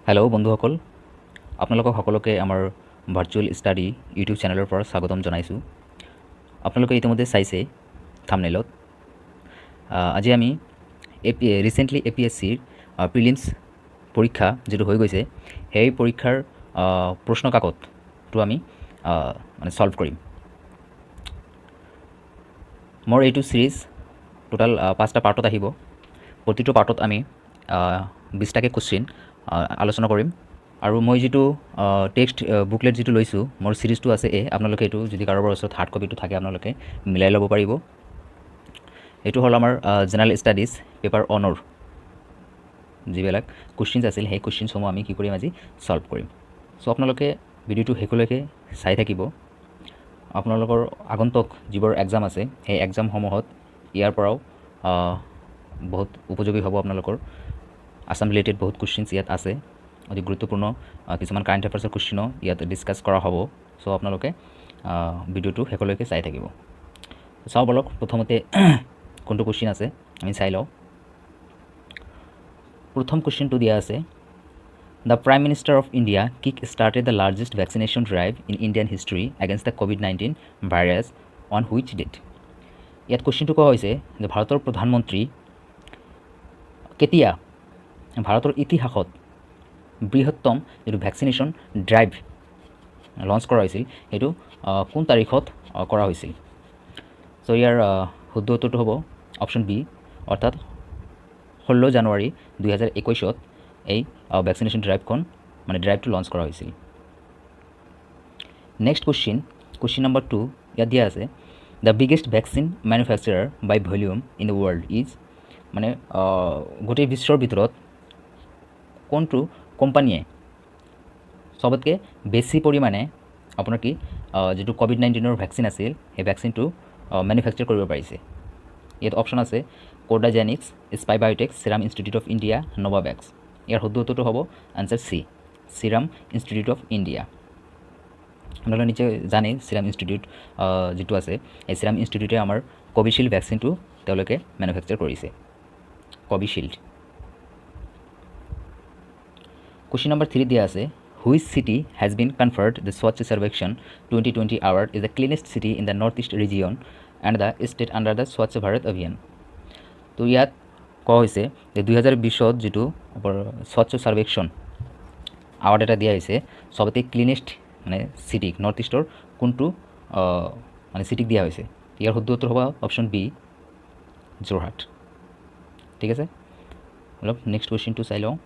Hello' বন্ধুসকল, আপোনালোকক সকলোকে আমাৰ ভাৰ্চুৱেল ষ্টাডি ইউটিউব চেনেলৰ পৰা স্বাগতম জনাইছোঁ। আপোনালোকে ইতিমধ্যে চাইছে থাম্বনেইলত। আজি আমি ৰিচেণ্টলি APSCৰ প্ৰিলিমছ পৰীক্ষা যিটো হৈ গৈছে, সেই পৰীক্ষাৰ প্ৰশ্ন কাকতটো আমি মানে ছল্ভ কৰিম। মোৰ এইটো ছিৰিজ টোটাল 5টা পাৰ্টত আহিব। প্ৰতিটো পাৰ্টত আমি 20টাকৈ কুৱেশ্যন আলোচনা কৰিম। আৰু মই যিটো টেক্সট বুকলেট যিটো লৈছোঁ, মোৰ ছিৰিজটো আছে আপোনালোকে এইটো যদি কাৰোবাৰ ওচৰত হাৰ্ড কপিটো থাকে আপোনালোকে মিলাই ল'ব পাৰিব। এইটো হ'ল আমাৰ জেনেৰেল ষ্টাডিজ পেপাৰ 1ৰ যিবিলাক কুৱেশ্যনছ আছিল, সেই কুৱেশ্যনছসমূহ আমি কি কৰিম আজি ছল্ভ কৰিম। চ' আপোনালোকে ভিডিঅ'টো শেষলৈকে চাই থাকিব। আপোনালোকৰ আগন্তুক যিবোৰ এক্সাম আছে, সেই এক্সামসমূহত ইয়াৰ পৰাও বহুত উপযোগী হ'ব। আপোনালোকৰ আছাম ৰিলেটেড বহুত কুৱেশ্যনছ ইয়াত আছে, অতি গুৰুত্বপূৰ্ণ কিছুমান কাৰেণ্ট এফেয়াৰ্ছৰ কুৱেশ্যনো ইয়াত ডিছকাছ কৰা হ'ব। চ' আপোনালোকে ভিডিঅ'টো শেষলৈকে চাই থাকিব। চাওঁ বলক, প্ৰথমতে কোনটো কুৱেশ্যন আছে আমি চাই লওঁ। প্ৰথম কুৱেশ্যনটো দিয়া আছে, the prime minister of India kick started the largest vaccination drive in Indian history against the COVID-19 virus on which date. ইয়াত কুৱেশ্যনটো কোৱা হৈছে যে ভাৰতৰ প্ৰধানমন্ত্ৰী কেতিয়া ভাৰতৰ ইতিহাসত বৃহত্তম যিটো ভেকচিনেশ্যন ড্ৰাইভ লঞ্চ কৰা হৈছিল, সেইটো কোন তাৰিখত কৰা হৈছিল। চ' ইয়াৰ শুদ্ধ উত্তৰটো হ'ব অপশ্যন বি, অৰ্থাৎ 16 জানুৱাৰী 2021 এই ভেকচিনেশ্যন ড্ৰাইভটো লঞ্চ কৰা হৈছিল। নেক্সট কুৱেশ্যন নম্বৰ 2 ইয়াত দিয়া আছে, the biggest vaccine manufacturer by volume in the world is, মানে গোটেই বিশ্বৰ ভিতৰত কোনটো কোম্পানীয়ে চবতকৈ বেছি পৰিমাণে আপোনাৰ কি যিটো COVID-19ৰ ভেকচিন আছিল, সেই ভেকচিনটো মেনুফেকচাৰ কৰিব পাৰিছে। ইয়াত অপশ্যন আছে Codagenix, Spy Biotech, Serum Institute of India, Novavax. ইয়াৰ শুদ্ধ উত্তৰটো হ'ব answer C, Serum Institute of India. আপোনালোকে নিশ্চয় জানে ছিৰাম ইনষ্টিটিউট যিটো আছে, এই ছিৰাম ইনষ্টিটিউটে আমাৰ কোভিচিল্ড ভেকচিনটো তেওঁলোকে মেনুফেকচাৰ কৰিছে, কোভিচিল্ড। কুৱেশ্যন নম্বৰ 3 দিয়া আছে, which city has been conferred the স্বচ্ছ Survekshan 2020 award is the cleanest city in the north east region and the state under the স্বচ্ছ ভাৰত অভিযান। তো ইয়াত কোৱা হৈছে যে 2020ত যিটো স্বচ্ছ সৰ্বেক্ষণ আৱাৰ্ড এটা দিয়া হৈছে, চবতে ক্লিনেষ্ট মানে চিটিক, নৰ্থ ইষ্টৰ কোনটো মানে চিটিক দিয়া হৈছে। ইয়াৰ শুদ্ধ উত্তৰ হ'ব অপশ্যন বি, যোৰহাট। ঠিক আছে, অলপ নেক্সট কুৱেশ্যনটো চাই লওঁ।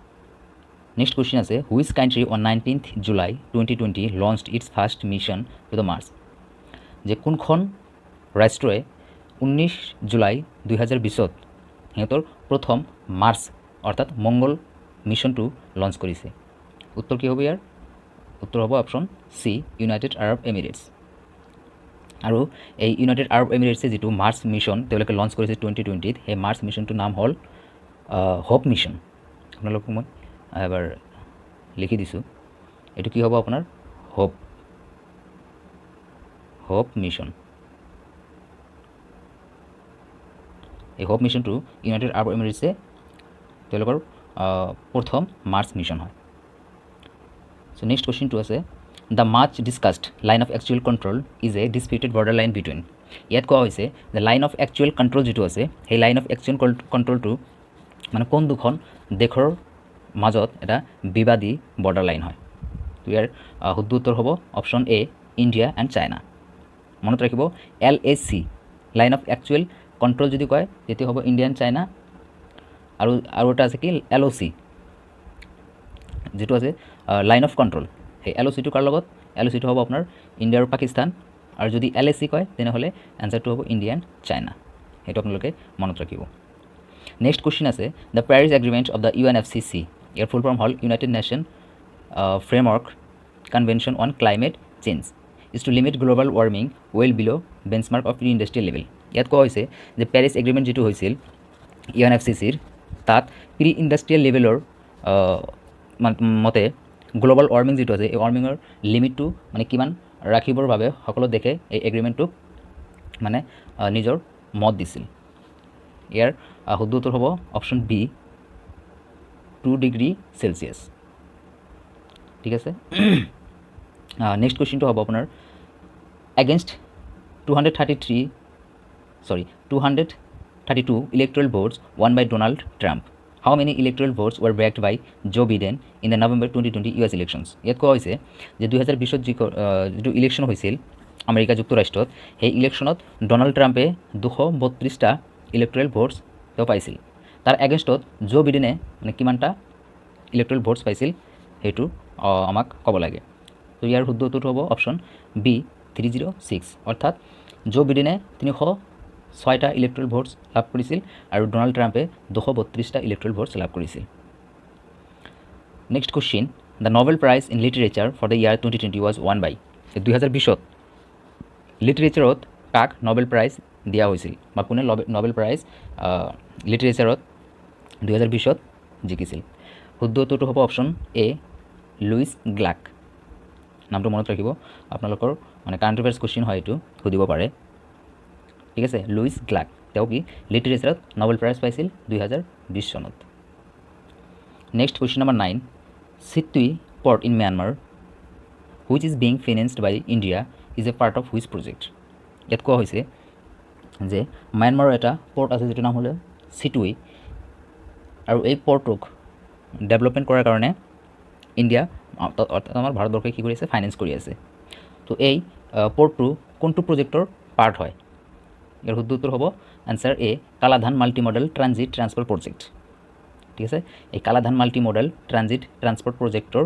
নেক্সট কুৱেশ্যন আছে, which country on 19th July 2020 launched its first mission to the Mars. যে কোনখন ৰাষ্ট্ৰই 19 জুলাই 2020ত সিহঁতৰ প্ৰথম মাৰ্চ অৰ্থাৎ মংগল মিছনটো লঞ্চ কৰিছে। উত্তৰ কি হ'ব ইয়াৰ? উত্তৰ হ'ব option C, United Arab emirates. আৰু এই ইউনাইটেড আৰব এমিৰেটছে যিটো মাৰ্চ মিছন তেওঁলোকে লঞ্চ কৰিছে 2020ত, সেই মাৰ্চ মিছনটোৰ নাম হ'ল হোপ মিছন। আপোনালোকক মই এবাৰ লিখি দিছোঁ, এইটো কি হ'ব আপোনাৰ হোপ মিছন। এই হোপ মিছনটো ইউনাইটেড আৰব এমিৰেটছে তেওঁলোকৰ প্ৰথম মাৰ্চ মিছন হয়। চ' নেক্সট কুৱেশ্যনটো আছে, the much discussed line of actual control is a disputed border line between. ইয়াত কোৱা হৈছে যে লাইন অফ একচুৱেল কণ্ট্ৰল যিটো আছে, সেই লাইন অফ একচুৱেল কণ্ট্ৰলটো মানে কোন দুখন দেশৰ মাজত এটা বিবাদী বৰ্ডাৰ লাইন হয়। তো ইয়াৰ শুদ্ধ উত্তৰ হ'ব option A, India and China. মনত ৰাখিব, LAC line of actual control যদি কয় তেতিয়া হ'ব ইণ্ডিয়া এণ্ড চাইনা। আৰু এটা আছে কি LOC যিটো আছে লাইন অফ কণ্ট্ৰল, সেই LOCটো কাৰ লগত? LOCটো হ'ব আপোনাৰ ইণ্ডিয়া আৰু পাকিস্তান। আৰু যদি LAC কয় তেনেহ'লে এনচাৰটো হ'ব ইণ্ডিয়া এণ্ড চাইনা। সেইটো আপোনালোকে মনত ৰাখিব। নেক্সট কুৱেশ্যন আছে, the Paris agreement of the UNFCCC, ইয়াৰ ফুল ফৰ্ম হ'ল United Nation Framework Convention on Climate Change, is to limit global warming well below' benchmark of pre industrial level. ইয়াত কোৱা হৈছে যে পেৰিছ এগ্ৰিমেণ্ট যিটো হৈছিল UNFCCCৰ, তাত প্ৰি ইণ্ডাষ্ট্ৰিয়েল লেভেলৰ মতে গ্ল'বেল ৱাৰ্মিং যিটো আছে, এই ৱাৰ্মিঙৰ লিমিটটো মানে কিমান ৰাখিবৰ বাবে সকলো দেশে এই এগ্ৰিমেণ্টটোক মানে নিজৰ মত দিছিল। ইয়াৰ শুদ্ধ উত্তৰ হ'ব অপশ্যন বি, 2 ডিগ্ৰী চেলচিয়াছ। ঠিক আছে। নেক্সট কুৱেশ্যনটো হ'ব আপোনাৰ against 232 electoral votes won by Donald Trump. How many electoral votes were backed by Joe Biden in the November 2020 US elections? ইয়াত কোৱা হৈছে যে 2020 যিটো ইলেকশ্যন হৈছিল আমেৰিকা যুক্তৰাষ্ট্ৰত, সেই ইলেকশ্যনত ডনাল্ড ট্ৰাম্পে 232টা ইলেক্টৰেল ভোটছ তেওঁ পাইছিল। তাৰ এগেইনষ্টত জো বিডেনে মানে কিমানটা ইলেক্টৰেল ভোটছ পাইছিল সেইটো আমাক ক'ব লাগে। তো ইয়াৰ শুদ্ধ উত্তৰটো হ'ব অপশ্যন বি 306, অৰ্থাৎ জো বিডেনে 306টা ইলেক্টৰেল ভোটছ লাভ কৰিছিল আৰু ডনাল্ড ট্ৰাম্পে 232টা ইলেক্টৰেল ভোটছ লাভ কৰিছিল। Next question, the Nobel prize in literature for the year 2020 was won by. 2020ত লিটাৰেচাৰত কাক নোবেল প্ৰাইজ দিয়া হৈছিল বা কোনে নোবেল প্ৰাইজ লিটাৰেচাৰত 2020ত জিকিছিল? শুদ্ধ উত্তৰটো হ'ব অপশ্যন এ লুইচ গ্লাক। নামটো মনত ৰাখিব, আপোনালোকৰ মানে কাৰেণ্ট এফেয়াৰ্ছ কুৱেশ্যন হয়, এইটো সুধিব পাৰে। ঠিক আছে, লুইচ গ্লাক তেওঁ কি লিটাৰেচাৰত নোবেল প্ৰাইজ পাইছিল 2020 চনত। Next question number 9, Sittwe port in Myanmar which is being financed by India is a part of which project? ইয়াত কোৱা হৈছে যে ম্যানমাৰৰ এটা পৰ্ট আছে যিটোৰ নাম হ'লে চিটুই, আৰু এই পৰ্টটোক ডেভেলপমেণ্ট কৰাৰ কাৰণে ইণ্ডিয়া অৰ্থাৎ আমাৰ ভাৰতবৰ্ষে কি কৰি আছে, ফাইনেন্স কৰি আছে। তো এই পৰ্টটো কোনটো প্ৰজেক্টৰ পাৰ্ট হয়? ইয়াৰ শুদ্ধ উত্তৰ হ'ব answer A Kaladan multi modal transit transport project. ঠিক আছে, এই Kaladan multi modal transit transport প্ৰজেক্টৰ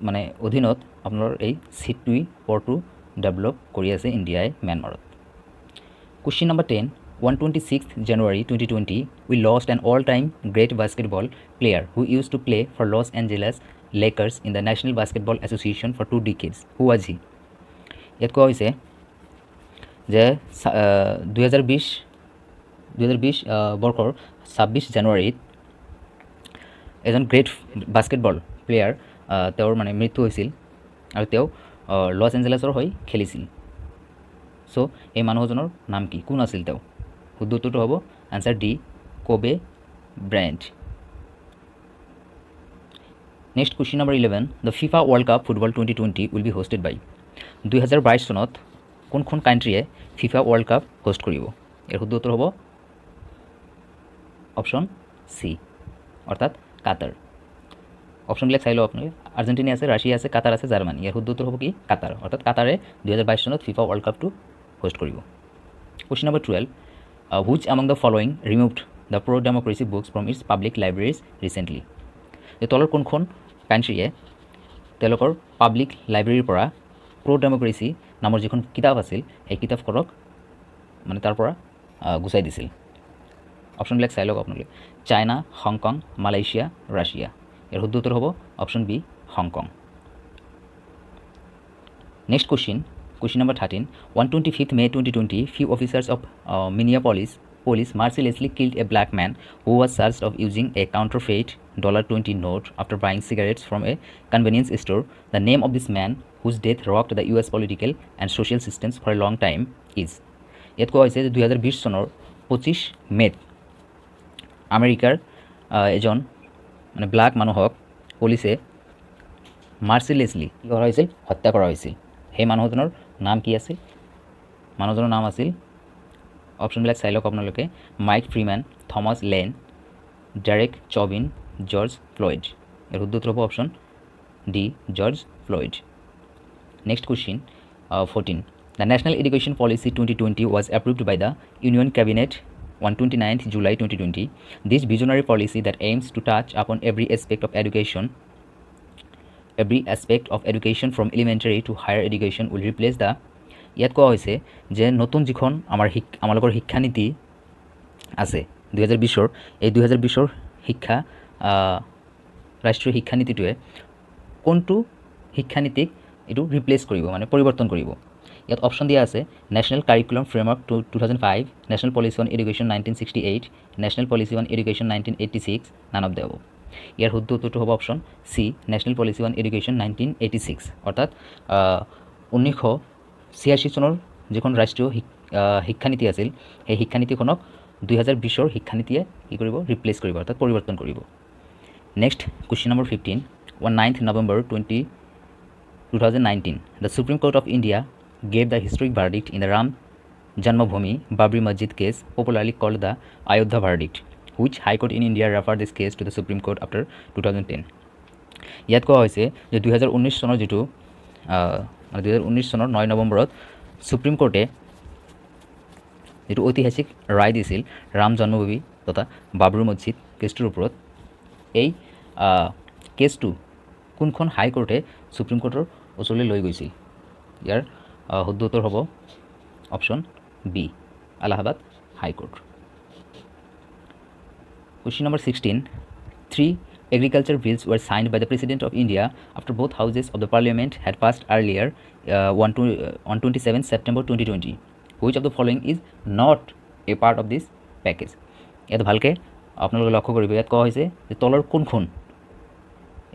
মানে অধীনত আপোনাৰ এই চিটুই পৰ্টটো ডেভেলপ কৰি আছে ইণ্ডিয়াই ম্যানমাৰত। Question number 10, 126th January 2020 we lost an all-time great basketball player who used to play for Los Angeles Lakers in the National Basketball Association for 2 decades. Who was he? ইয়াত কোৱা হৈছে যে 2020 বৰ্ষৰ 26 জানুৱাৰীত এজন গ্ৰেট বাস্কেটবল প্লেয়াৰ তেওঁৰ মানে মৃত্যু হৈছিল আৰু তেওঁ লছ এঞ্জেলেছৰ হৈ খেলিছিল। চ' এই মানুহজনৰ নাম কি, কোন আছিল তেওঁ? শুদ্ধ উত্তৰটো হ'ব answer D Kobe Bryant. Next question number 11, the FIFA World Cup football 2020 will be hosted by. 2022 চনত কোনখন কাণ্ট্ৰিয়ে ফিফা ৱৰ্ল্ড কাপ হোষ্ট কৰিব? ইয়াৰ শুদ্ধ উত্তৰ হ'ব অপশ্যন চি, অৰ্থাৎ কাটাৰ। অপশ্যনবিলাক চাই লওক আপোনালোকে, আৰ্জেণ্টিনা আছে, ৰাছিয়া আছে, কাটাৰ আছে, জাৰ্মানী। ইয়াৰ শুদ্ধ উত্তৰ হ'ব কি কাটাৰ, অৰ্থাৎ কাটাৰে 2022 চনত ফিফা ৱৰ্ল্ড কাপটো হোষ্ট কৰিব। Question number 12, which among the following removed the pro-democracy books from its public libraries recently? যে তলৰ কোনখন কাণ্ট্ৰিয়ে তেওঁলোকৰ পাব্লিক লাইব্ৰেৰীৰ পৰা প্ৰ' নামৰ যিখন কিতাপ আছিল সেই কিতাপখনক মানে তাৰ পৰা গুচাই দিছিল? অপশ্যনবিলাক চাই লওক আপোনালোকে, চাইনা, হংকং, মালয়েছিয়া, ৰাছিয়া। ইয়াৰ শুদ্ধ উত্তৰ হ'ব option B Hong Kong. Next question number 13, 125th May 2020 few officers of Minneapolis police mercilessly killed a black man who was charged of using a counterfeit $20 note after buying cigarettes from a convenience store. The name of this man whose death rocked the US political and social systems for a long time is? ইয়াত কোৱা হৈছে যে 2020 চনৰ 25 মে'ত আমেৰিকাৰ এজন মানে black মানুহক পুলিচে মাৰ্চিলেছলি কি কৰা হৈছিল, হত্যা কৰা হৈছিল। সেই মানুহজনৰ নাম কি আছিল? মানুহজনৰ নাম আছিল, অপশ্যনবিলাক চাই লওক আপোনালোকে, Mike Freeman, Thomas Lane, Derek Chauvin, George Floyd. ইয়াৰ শুদ্ধ উত্তৰ হ'ব option D George Floyd. Next question 14, the national education policy 2020 was approved by the union cabinet on 29th July 2020. This visionary policy that aims to touch upon every aspect of education from elementary to higher education will replace the ইয়াত কোৱা হৈছে যে নতুন যিখন আমালোকৰ শিক্ষানীতি আছে 2020ৰ, এই 2020ৰ ৰাষ্ট্ৰীয় শিক্ষানীতিটোৱে কোনটো শিক্ষানীতিক এইটো ৰিপ্লেচ কৰিব মানে পৰিৱৰ্তন কৰিব? ইয়াত অপশ্যন দিয়া আছে National Curriculum Framework 2005, National Policy on Education 1968, National Policy on Education 1986, none of the above. ইয়াৰ শুদ্ধ উত্তৰটো হ'ব option C National Policy on Education 1986, অৰ্থাৎ 1986 চনৰ যিখন ৰাষ্ট্ৰীয় শিক্ষানীতি আছিল সেই শিক্ষানীতিখনক 2020ৰ শিক্ষানীতিয়ে কি কৰিব, ৰিপ্লেচ কৰিব, অৰ্থাৎ পৰিৱৰ্তন কৰিব। Next, question number 15. On 9th November 2019, the Supreme Court of India gave the historic verdict in the Ram Janmabhoomi Babri Masjid case, popularly called the Ayodhya verdict. Which High Court in India referred this case to the Supreme Court after 2010? ইয়াত কোৱা হৈছে যে 2019 চনৰ যেটো 2019 চনৰ 9 নৱেম্বৰত supreme কোৰ্টে যেটো ঐতিহাসিক ৰায় দিছিল ৰাম জন্মভূমি তথা বাবৰি মছজিদ কেছটোৰ ওপৰত এই কেছটো কোনখন হাই কোৰ্টে সুপ্ৰিম কোৰ্টৰ ওচৰলৈ লৈ গৈছিল ইয়াৰ শুদ্ধ উত্তৰ হ'ব option B Allahabad high court Question number 16. 3 agriculture bills were signed by the President of India after both houses of the Parliament had passed earlier on 27 September 2020. Which of the following is not a part of this package? ইয়াত ভালকে আপোনালোকে লক্ষ্য কৰিব ইয়াত কোৱা হৈছে যে তলৰ কোনখন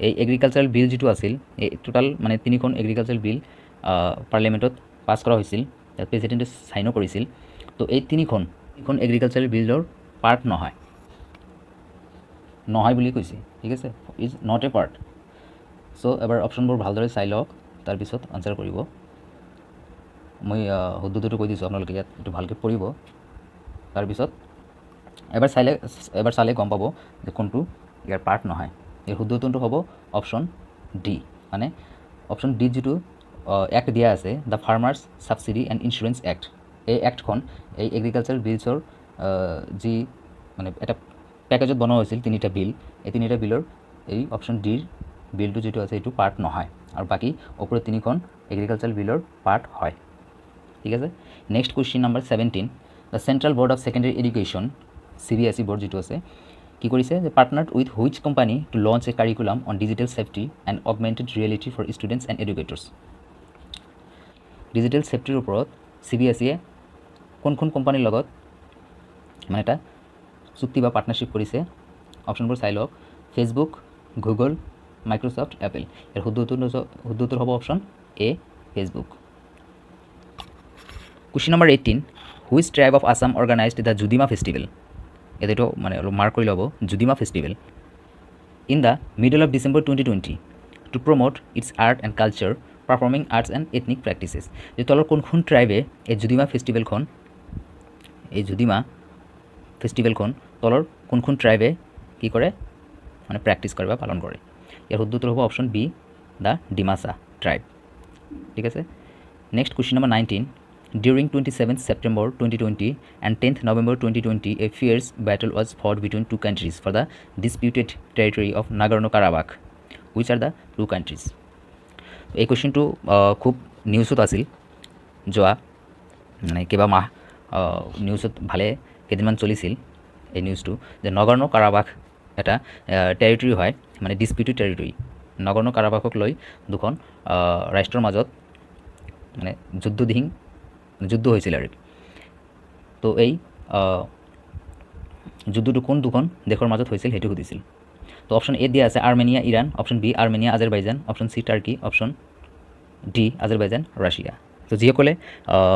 এই এগ্ৰিকালচাৰাল বিল যেটো আছিল এই টোটাল মানে তিনিখন এগ্ৰিকালচাৰাল বিল পাৰ্লিয়ামেণ্টত পাছ কৰা হৈছিল তাত প্ৰেচিডেণ্টে সাইনো কৰিছিল তো এই তিনিখন এগ্ৰিকালচাৰাল বিলৰ পাৰ্ট নহয় বুলি কৈছে ঠিক আছে is not a part so এবাৰ অপশ্যনবোৰ ভালদৰে চাই লওক তাৰপিছত আনসাৰ কৰিব মই শুদ্ধটো কৈ দিছোঁ আপোনালোকে ইয়াত এইটো ভালকৈ পঢ়িব তাৰপিছত এবাৰ চালে গম পাব যে কোনটো ইয়াৰ পাৰ্ট নহয় এই শুদ্ধটো হ'ব অপশ্যন ডি মানে অপশ্যন ডি যেটো এক্ট দিয়া আছে the farmers subsidy and insurance act এই এক্টখন এই এগ্ৰিকালচাৰ বিলছৰ যি মানে এটা প্যাকেজত বনোৱা হৈছিল তিনিটা বিল এই তিনিটা বিলৰ এই অপশ্যন ডিৰ বিলটো যেটো আছে এইটো পাৰ্ট নহয় আৰু বাকি ওপৰৰ তিনিখন এগ্ৰিকালচাৰাল বিলৰ পাৰ্ট হয় ঠিক আছে next question number 17 the Central Board of Secondary Education CBSE board যেটো আছে কি কৰিছে যে partnered with which company to launch a curriculum on digital safety and augmented reality for students and educators digital সেফটিৰ ওপৰত CBSE কোনখন কোম্পানীৰ লগত মানে এটা চুক্তি বা পাৰ্টনাৰশ্বিপ কৰিছে অপশ্যনবোৰ চাই লওক ফেসবুক গুগল মাইক্ৰোসফট এপল এৰ শুদ্ধ উত্তৰ হ'ব option A Facebook question number 18 which tribe of Assam organised the Judima festival এটো মানে অলপ মাৰ্ক কৰি ল'ব Judima festival in the middle of December 2020 to promote its art and culture performing arts and ethnic practices যে তলৰ কোনখন ট্ৰাইবে এই জুদিমা ফেষ্টিভেলখন তলৰ কোনখন ট্ৰাইবে কি কৰে মানে প্ৰেক্টিছ কৰে বা পালন কৰে ইয়াৰ শুদ্ধ উত্তৰ হ'ব option B the Dimasa tribe ঠিক আছে next question number 19 During 27th September 2020 and 10th November 2020, a fierce battle was fought between two countries for the disputed territory of Nagorno-Karabakh. Which are the two countries? এই কোৱেশ্চনটো খুব নিউজত আছিল যোৱা মানে কিবা মাহ নিউজত ভালে কেইদিনমান চলিছিল এই নিউজটো যে নগৰ্ণ কাৰাবাখ এটা টেৰিটৰি হয় মানে ডিসপিউটেড টেৰিটৰি নগৰ্ণ কাৰাবাখক লৈ দুখন ৰাষ্ট্ৰৰ মাজত মানে যুদ্ধ হৈছিল আৰু তো এই যুদ্ধটো কোন দুখন দেশৰ মাজত হৈছিল হেতু সুধিছিল তো অপশ্যন এ দিয়া আছে Armenia Iran option B Armenia Azerbaijan option C Turkey option D Azerbaijan Russia তো যিসকলে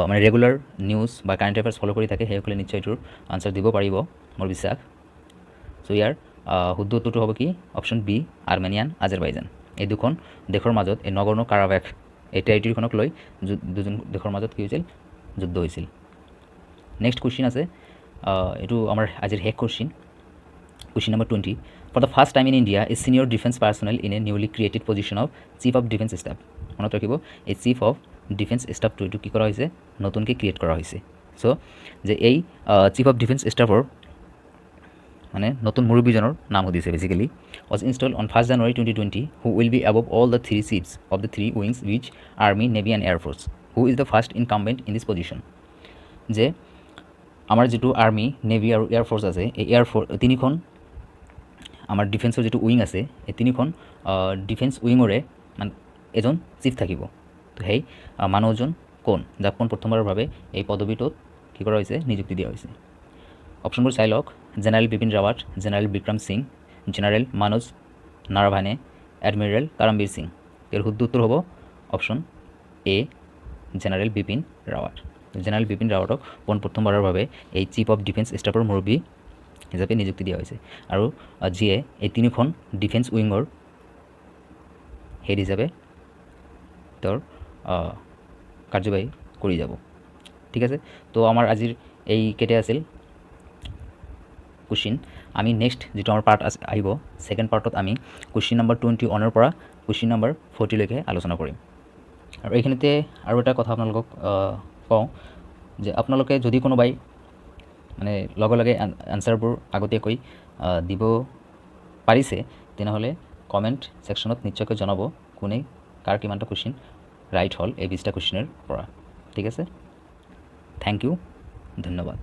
মানে ৰেগুলাৰ নিউজ বা কাৰেণ্ট এফেয়াৰ্ছ ফলো কৰি থাকে সেইসকলে নিশ্চয় এইটোৰ আনসাৰ দিব পাৰিব মোৰ বিশ্বাস সো ইয়াৰ শুদ্ধ উত্তৰটো হ'ব কি অপশ্যন বি আৰ্মেনিয়ান আজাৰবাইজান এই দুখন দেশৰ মাজত এই নগৰ্ণ কাৰাবাখ এই টেৰিটৰিখনক লৈ দুজন দেশৰ মাজত কি হৈছিল যুদ্ধ হৈছিল নেক্সট কোৱেশ্চন আছে এইটো আমাৰ আজিৰ হেক question number 20 for the first time in India a senior defence personnel in a newly created position of chief of defence staff মনত ৰাখিব এই চিফ অফ ডিফেন্স ষ্টাফটো এইটো কি কৰা হৈছে নতুনকৈ ক্ৰিয়েট কৰা হৈছে সো যে এই চিফ অফ ডিফেন্স ষ্টাফৰ মানে নতুন মুৰব্বীজনৰ নাম সুধিছে basically was installed on 1st January 2020 who will be above all the three seats of the three wings which army navy and air force who is the first incumbent in this position যে আমাৰ যেটো army navy আৰু air force আছে এই air force তিনিখন আমাৰ ডিফেন্সৰ যেটো wing আছে এই তিনিখন ডিফেন্স উইঙৰে মানে এজন চিফ থাকিব তো সেই মানুহজন কোন যাক প্ৰথমবাৰৰ বাবে এই পদবীটোত কি কৰা হৈছে নিযুক্তি দিয়া হৈছে অপশ্যনবোৰ চাই লওক general Bipin Rawat general Bikram Singh general Manoj Naravane admiral Karambir Singh এৰ শুদ্ধ উত্তৰ হব option A general Bipin Rawat general Bipin ৰাওয়াটক প্ৰথমবাৰেৰ ভাবে এই চিফ অফ ডিফেন্স স্টাফৰ মুৰব্বী হিচাপে নিযুক্তি দিয়া হৈছে আৰু যিয়ে এই তিনিখন ডিফেন্স উইঙৰ হেড হিচাপে তেওঁৰ কাৰ্যবাহী কৰি যাব। ঠিক আছে, তো আমাৰ আজিৰ এই কেইটা আছিল কুৱেশ্যন। আমি নেক্সট যিটো আমাৰ পাৰ্ট আহিব ছেকেণ্ড পাৰ্টত আমি কুৱেশ্যন নম্বৰ 21 পৰা কুৱেশ্যন নম্বৰ 40 লৈকে আলোচনা কৰিম। আৰু এইখিনিতে আৰু এটা কথা আপোনালোকক কওঁ যে আপোনালোকে যদি কোনোবাই মানে লগে লগে এনচাৰবোৰ আগতীয়াকৈ দিব পাৰিছে তেনেহ'লে কমেণ্ট ছেকশ্যনত নিশ্চয়কৈ জনাব কোনে কাৰ কিমানটা কুৱেশ্যন ৰাইট হ'ল এই 20টা কুৱেশ্যনৰ পৰা। ঠিক আছে, থেংক ইউ, ধন্যবাদ।